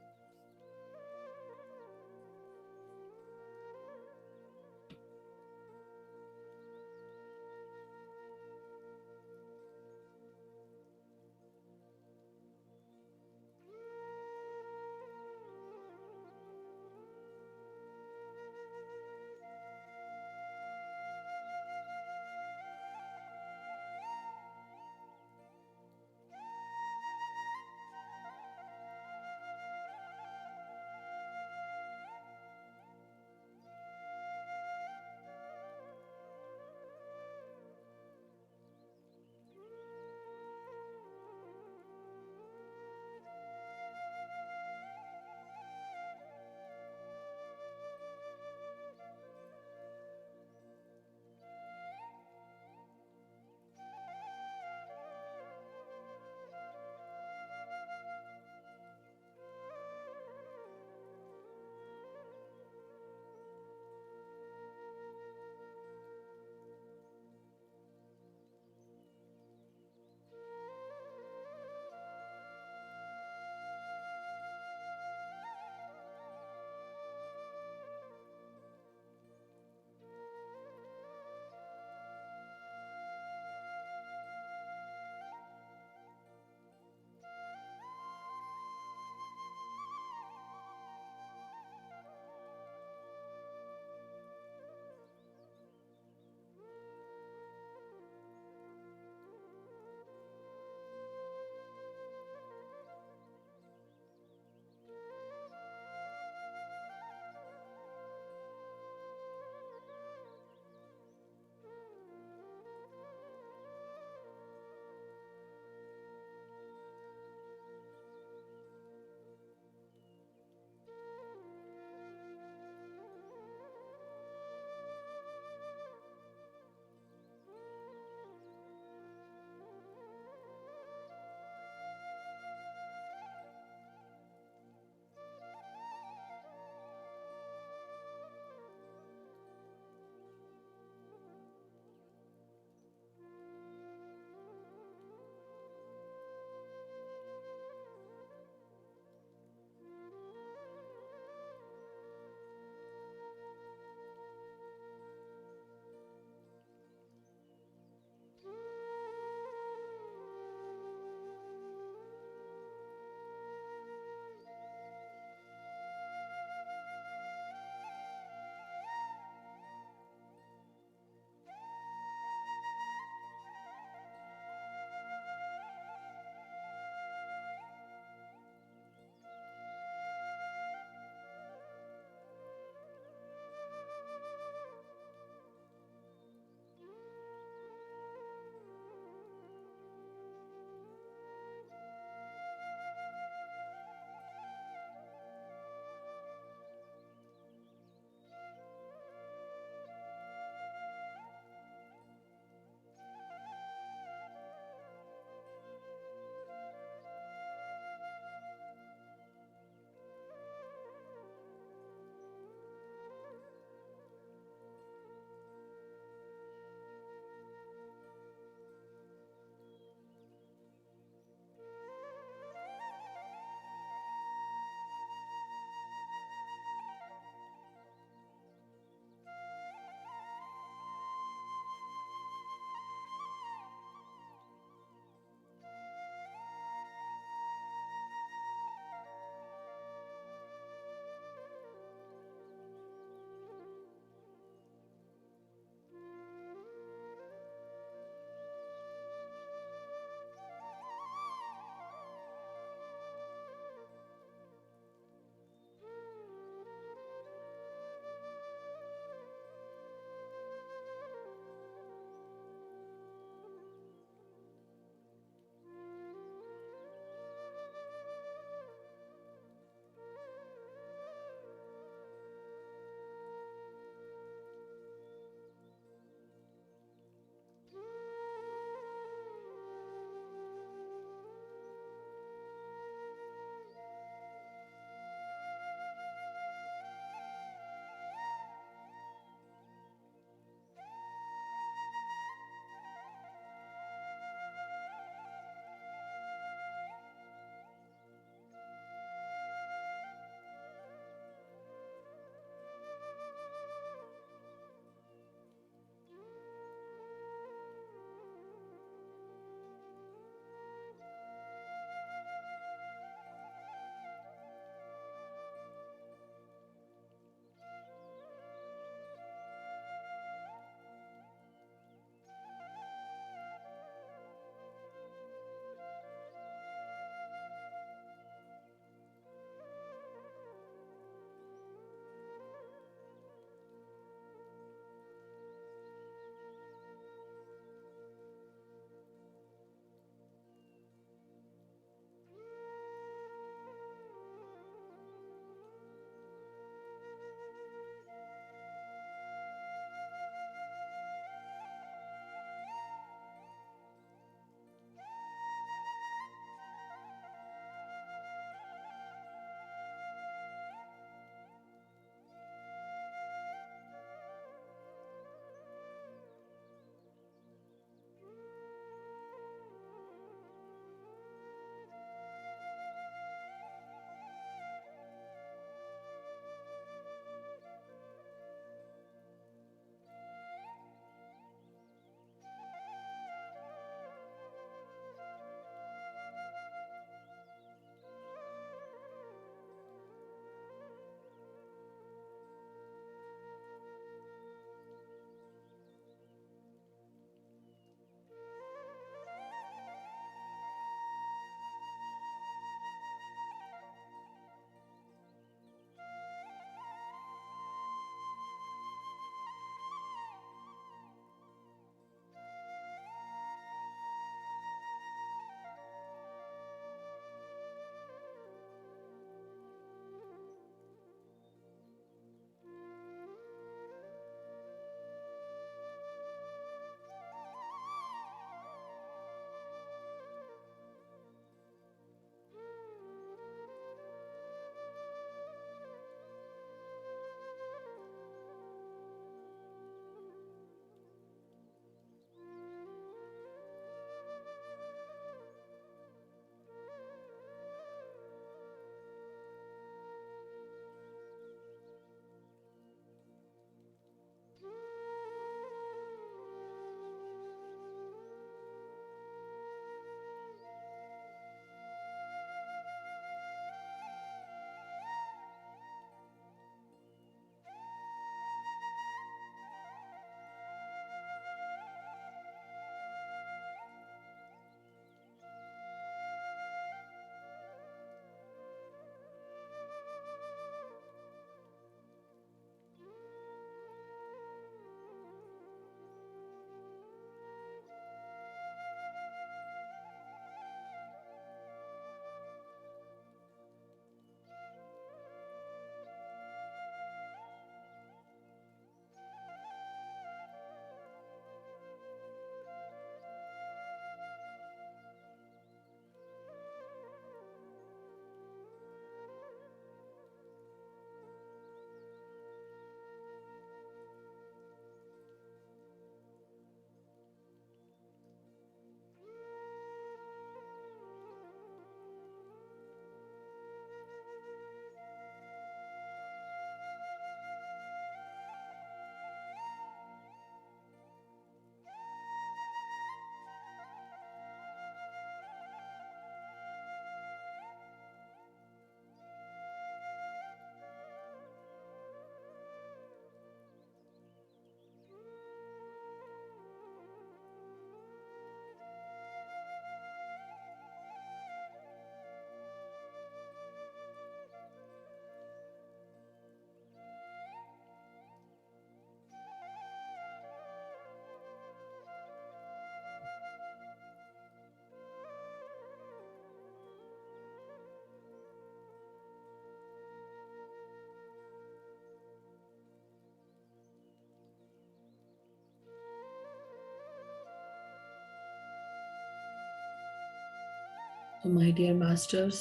तो माय डियर मास्टर्स,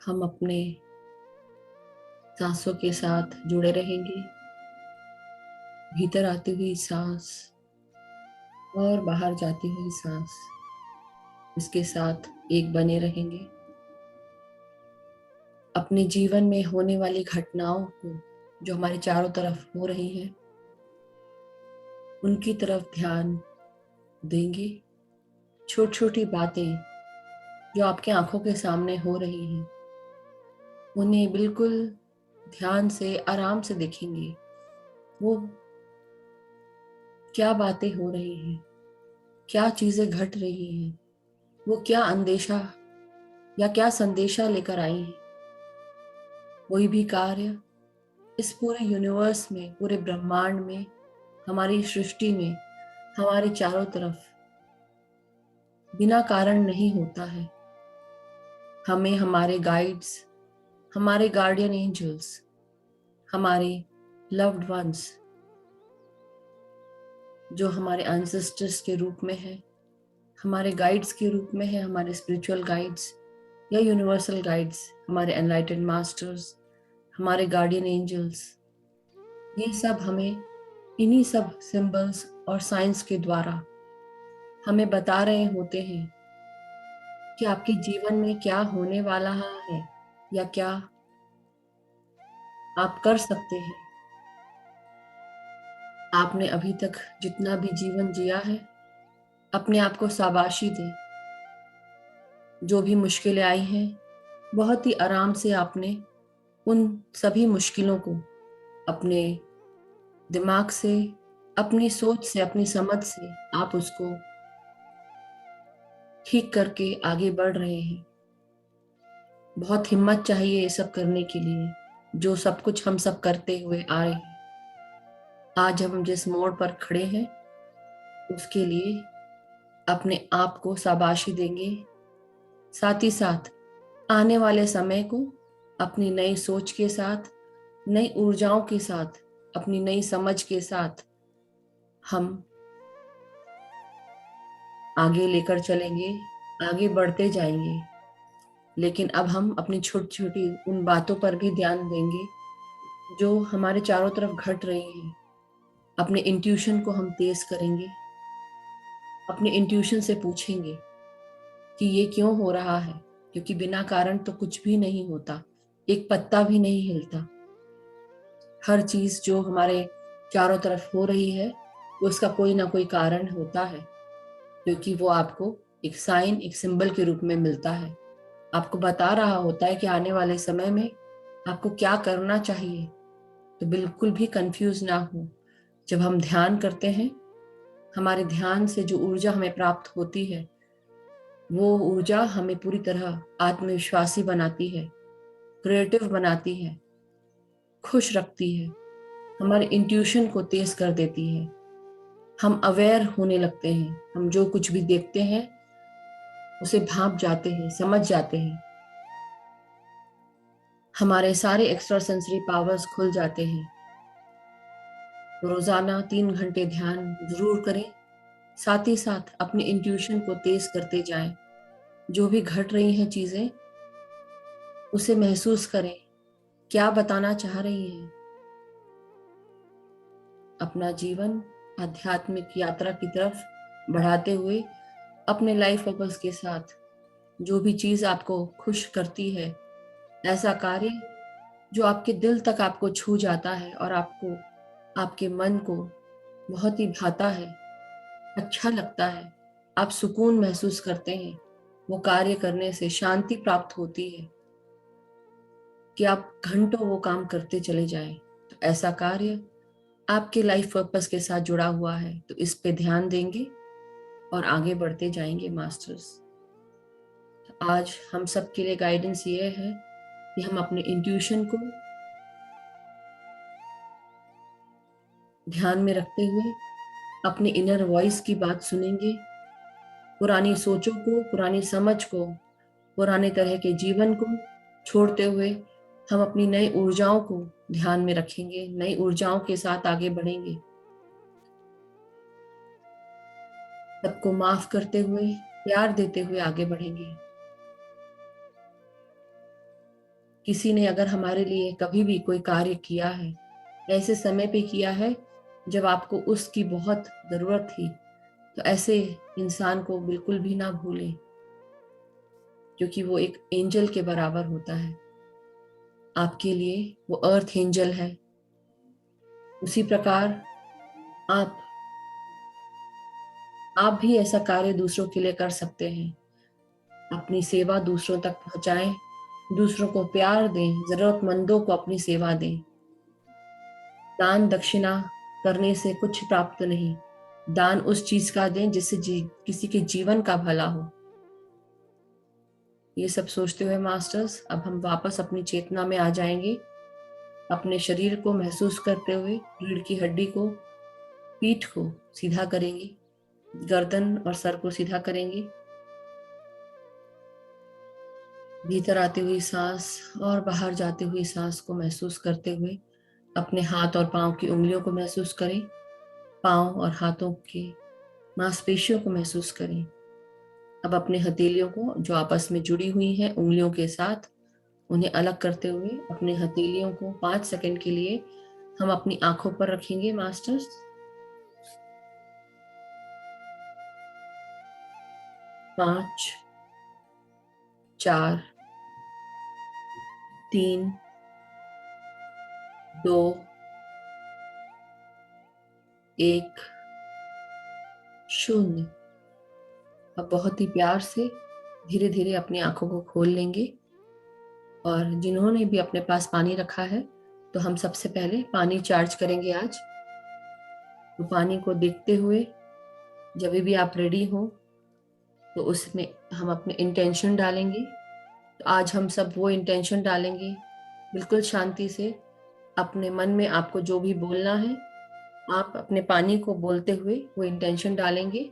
हम अपने सांसों के साथ जुड़े रहेंगे। भीतर आती हुई सांस और बाहर जाती हुई सांस, इसके साथ एक बने रहेंगे। अपने जीवन में होने वाली घटनाओं को जो हमारे चारों तरफ हो रही हैं, उनकी तरफ ध्यान देंगे। छोटी छोटी बातें जो आपके आंखों के सामने हो रही हैं, उन्हें बिल्कुल ध्यान से आराम से देखेंगे। वो क्या बातें हो रही हैं, क्या चीजें घट रही हैं, वो क्या अंदेशा या क्या संदेशा लेकर आई हैं। कोई भी कार्य इस पूरे यूनिवर्स में, पूरे ब्रह्मांड में, हमारी सृष्टि में, हमारे चारों तरफ बिना कारण नहीं होता है। हमें हमारे गाइड्स, हमारे गार्डियन एंजल्स, हमारे लव्ड वंस जो हमारे एंसेस्टर्स के रूप में है, हमारे गाइड्स के रूप में है, हमारे स्पिरिचुअल गाइड्स या यूनिवर्सल गाइड्स, हमारे एनलाइटेंड मास्टर्स, हमारे गार्डियन एंजल्स, ये सब हमें इन्हीं सब सिंबल्स और साइंस के द्वारा हमें बता रहे होते हैं कि आपके जीवन में क्या होने वाला है या क्या आप कर सकते हैं। आपने अभी तक जितना भी जीवन जिया है, अपने आप को शाबाशी दें। जो भी मुश्किलें आई हैं, बहुत ही आराम से आपने उन सभी मुश्किलों को अपने दिमाग से, अपनी सोच से, अपनी समझ से आप उसको ठीक करके आगे बढ़ रहे हैं। बहुत हिम्मत चाहिए ये सब करने के लिए, जो सब कुछ हम सब करते हुए आ रहे हैं। आज हम जिस मोड़ पर खड़े हैं, उसके लिए अपने आप को शाबाशी देंगे। साथ ही साथ आने वाले समय को अपनी नई सोच के साथ, नई ऊर्जाओं के साथ, अपनी नई समझ के साथ हम आगे लेकर चलेंगे, आगे बढ़ते जाएंगे। लेकिन अब हम अपनी छोटी छोटी उन बातों पर भी ध्यान देंगे जो हमारे चारों तरफ घट रही हैं। अपने इंट्यूशन को हम तेज करेंगे, अपने इंट्यूशन से पूछेंगे कि ये क्यों हो रहा है, क्योंकि बिना कारण तो कुछ भी नहीं होता, एक पत्ता भी नहीं हिलता। हर चीज जो हमारे चारों तरफ हो रही है, उसका कोई ना कोई कारण होता है, क्योंकि वो आपको एक साइन, एक सिंबल के रूप में मिलता है। आपको बता रहा होता है कि आने वाले समय में आपको क्या करना चाहिए। तो बिल्कुल भी कंफ्यूज ना हो। जब हम ध्यान करते हैं, हमारे ध्यान से जो ऊर्जा हमें प्राप्त होती है, वो ऊर्जा हमें पूरी तरह आत्मविश्वासी बनाती है, क्रिएटिव बनाती है, खुश रखती है, हमारे इंट्यूशन को तेज कर देती है। हम अवेयर होने लगते हैं, हम जो कुछ भी देखते हैं उसे भांप जाते हैं, समझ जाते हैं। हमारे सारे एक्स्ट्रा सेंसरी पावर्स खुल जाते हैं। तो रोजाना 3 घंटे ध्यान जरूर करें। साथ ही साथ अपने इंट्यूशन को तेज करते जाएं। जो भी घट रही हैं चीजें, उसे महसूस करें, क्या बताना चाह रही है। अपना जीवन आध्यात्मिक यात्रा की तरफ बढ़ाते हुए अपने लाइफ पर्पस के साथ जो भी चीज आपको खुश करती है, ऐसा कार्य जो आपके दिल तक आपको छू जाता है और आपको, आपके मन को बहुत ही भाता है, अच्छा लगता है, आप सुकून महसूस करते हैं, वो कार्य करने से शांति प्राप्त होती है कि आप घंटों वो काम करते चले जाएं। तो ऐसा कार्य आपके लाइफ पर्पस के साथ जुड़ा हुआ है, तो इस पे ध्यान देंगे और आगे बढ़ते जाएंगे मास्टर्स। तो आज हम सब के लिए गाइडेंस ये है कि हम अपने इंट्यूशन को ध्यान में रखते हुए अपने इनर वॉइस की बात सुनेंगे। पुरानी सोचों को, पुरानी समझ को, पुराने तरह के जीवन को छोड़ते हुए हम अपनी नई ऊर्जाओं को ध्यान में रखेंगे, नई ऊर्जाओं के साथ आगे बढ़ेंगे। सबको माफ करते हुए प्यार देते हुए आगे बढ़ेंगे। किसी ने अगर हमारे लिए कभी भी कोई कार्य किया है, ऐसे समय पे किया है जब आपको उसकी बहुत ज़रूरत थी, तो ऐसे इंसान को बिल्कुल भी ना भूलें, क्योंकि वो एक एंजल के बराबर होता है। आपके लिए वो अर्थ एंजल है। उसी प्रकार आप आप भी ऐसा कार्य दूसरों के लिए कर सकते हैं। अपनी सेवा दूसरों तक पहुंचाएं, दूसरों को प्यार दें, ज़रूरतमंदों को अपनी सेवा दें। दान दक्षिणा करने से कुछ प्राप्त नहीं। दान उस चीज का दें जिससे किसी के जीवन का भला हो। ये सब सोचते हुए मास्टर्स, अब हम वापस अपनी चेतना में आ जाएंगे। अपने शरीर को महसूस करते हुए रीढ़ की हड्डी को, पीठ को सीधा करेंगे, गर्दन और सर को सीधा करेंगे। भीतर आती हुई सांस और बाहर जाती हुई सांस को महसूस करते हुए अपने हाथ और पांव की उंगलियों को महसूस करें। पांव और हाथों के मांसपेशियों को महसूस करें। अब अपने हथेलियों को जो आपस में जुड़ी हुई हैं उंगलियों के साथ, उन्हें अलग करते हुए अपने हथेलियों को 5 सेकंड के लिए हम अपनी आंखों पर रखेंगे मास्टर्स। 5, 4, 3, 2, 1, 0। अब बहुत ही प्यार से धीरे धीरे अपनी आंखों को खोल लेंगे। और जिन्होंने भी अपने पास पानी रखा है, तो हम सबसे पहले पानी चार्ज करेंगे आज। तो पानी को देखते हुए जब भी आप रेडी हो, तो उसमें हम अपने इंटेंशन डालेंगे। तो आज हम सब वो इंटेंशन डालेंगे बिल्कुल शांति से। अपने मन में आपको जो भी बोलना है, आप अपने पानी को बोलते हुए वो इंटेंशन डालेंगे।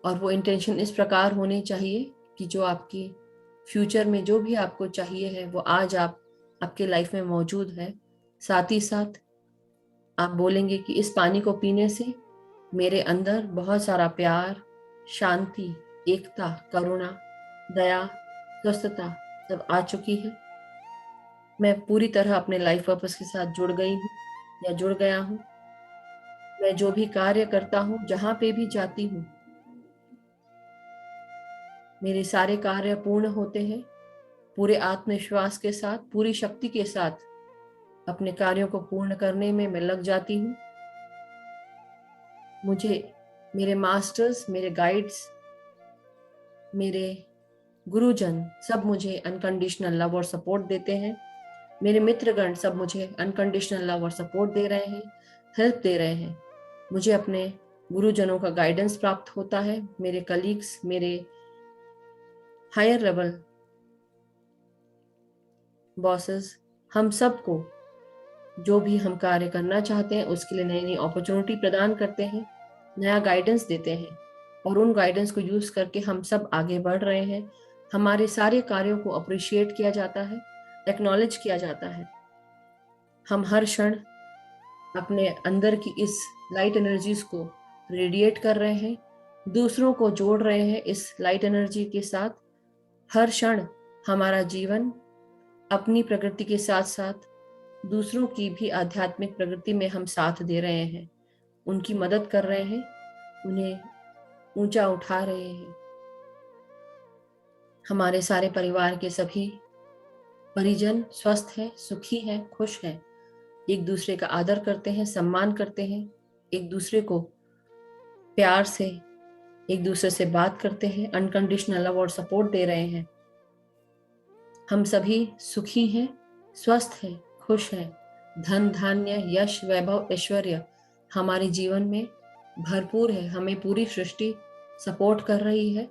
और वो इंटेंशन इस प्रकार होनी चाहिए कि जो आपकी फ्यूचर में जो भी आपको चाहिए है वो आज आपके लाइफ में मौजूद है। साथ ही साथ आप बोलेंगे कि इस पानी को पीने से मेरे अंदर बहुत सारा प्यार, शांति, एकता, करुणा, दया, स्वस्थता सब आ चुकी है। मैं पूरी तरह अपने लाइफ पर्पस के साथ जुड़ गई हूँ या जुड़ गया हूँ। मैं जो भी कार्य करता हूँ, जहाँ पे भी जाती हूँ, मेरे सारे कार्य पूर्ण होते हैं। पूरे आत्मविश्वास के साथ, पूरी शक्ति के साथ अपने कार्यों को पूर्ण करने में मैं लग जाती हूँ। मुझे मेरे मास्टर्स, मेरे गाइड्स, मेरे गुरुजन सब मुझे अनकंडीशनल लव और सपोर्ट देते हैं। मेरे मित्रगण सब मुझे अनकंडीशनल लव और सपोर्ट दे रहे हैं, हेल्प दे रहे हैं। मुझे अपने गुरुजनों का गाइडेंस प्राप्त होता है। मेरे कलीग्स, मेरे हायर लेवल बॉसेस, हम सबको जो भी हम कार्य करना चाहते हैं उसके लिए नई नई अपॉर्चुनिटी प्रदान करते हैं, नया गाइडेंस देते हैं। और उन गाइडेंस को यूज करके हम सब आगे बढ़ रहे हैं। हमारे सारे कार्यों को अप्रिशिएट किया जाता है, एक्नॉलेज किया जाता है। हम हर क्षण अपने अंदर की इस लाइट एनर्जीज को रेडिएट कर रहे हैं, दूसरों को जोड़ रहे हैं इस लाइट एनर्जी के साथ। हर क्षण हमारा जीवन अपनी प्रकृति के साथ साथ दूसरों की भी आध्यात्मिक प्रगति में हम साथ दे रहे हैं, उनकी मदद कर रहे हैं, उन्हें ऊंचा उठा रहे हैं। हमारे सारे परिवार के सभी परिजन स्वस्थ हैं, सुखी हैं, खुश हैं, एक दूसरे का आदर करते हैं, सम्मान करते हैं, एक दूसरे को प्यार से एक दूसरे से बात करते हैं, अनकंडीशनल लव और सपोर्ट दे रहे हैं। हम सभी सुखी हैं, स्वस्थ हैं, खुश हैं। धन धान्य यश वैभव ऐश्वर्य हमारे जीवन में भरपूर है। हमें पूरी सृष्टि सपोर्ट कर रही है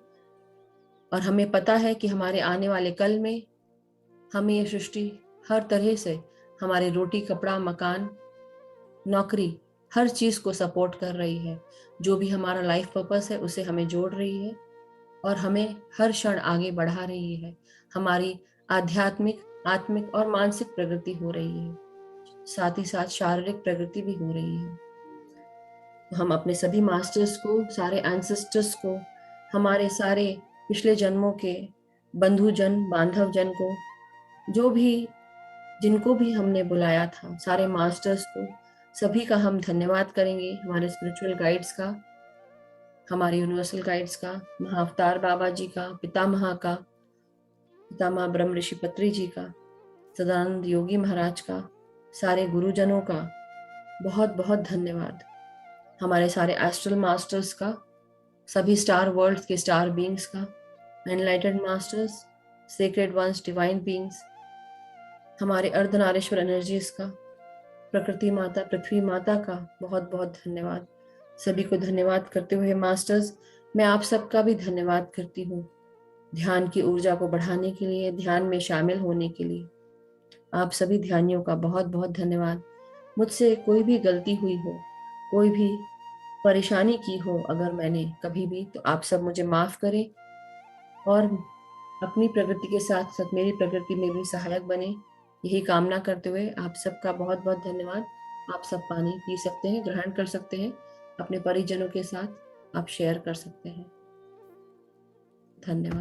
और हमें पता है कि हमारे आने वाले कल में हमें ये सृष्टि हर तरह से हमारे रोटी कपड़ा मकान नौकरी हर चीज को सपोर्ट कर रही है। जो भी हमारा लाइफ पर्पस है उसे हमें जोड़ रही है और हमें हर क्षण आगे बढ़ा रही है। हमारी आध्यात्मिक, आत्मिक और मानसिक प्रगति हो रही है, साथ ही साथ शारीरिक प्रगति भी हो रही है। तो हम अपने सभी मास्टर्स को, सारे एंसेस्टर्स को, हमारे सारे पिछले जन्मों के बंधुजन बांधव जन को, जो भी जिनको भी हमने बुलाया था, सारे मास्टर्स को, सभी का हम धन्यवाद करेंगे। हमारे स्पिरिचुअल गाइड्स का, हमारे यूनिवर्सल गाइड्स का, महाअवतार बाबा जी का, पितामह ब्रह्म ऋषि पत्री जी का, सदानंद योगी महाराज का, सारे गुरुजनों का बहुत बहुत धन्यवाद। हमारे सारे एस्ट्रल मास्टर्स का, सभी स्टार वर्ल्ड के स्टार बीइंग्स का, enlightened masters, sacred ones, divine beings, हमारे अर्धनारीश्वर एनर्जीज का, प्रकृति माता, पृथ्वी माता का बहुत बहुत धन्यवाद। सभी को धन्यवाद करते हुए मास्टर्स, मैं आप सबका भी धन्यवाद करती हूँ ध्यान की ऊर्जा को बढ़ाने के लिए, ध्यान में शामिल होने के लिए। आप सभी ध्यानियों का बहुत बहुत धन्यवाद। मुझसे कोई भी गलती हुई हो, कोई भी परेशानी की हो अगर मैंने कभी भी, तो आप सब मुझे माफ करें और अपनी प्रकृति के साथ साथ मेरी प्रकृति में भी सहायक बने, यही कामना करते हुए आप सबका बहुत बहुत धन्यवाद। आप सब पानी पी सकते हैं, ग्रहण कर सकते हैं, अपने परिजनों के साथ आप शेयर कर सकते हैं। धन्यवाद।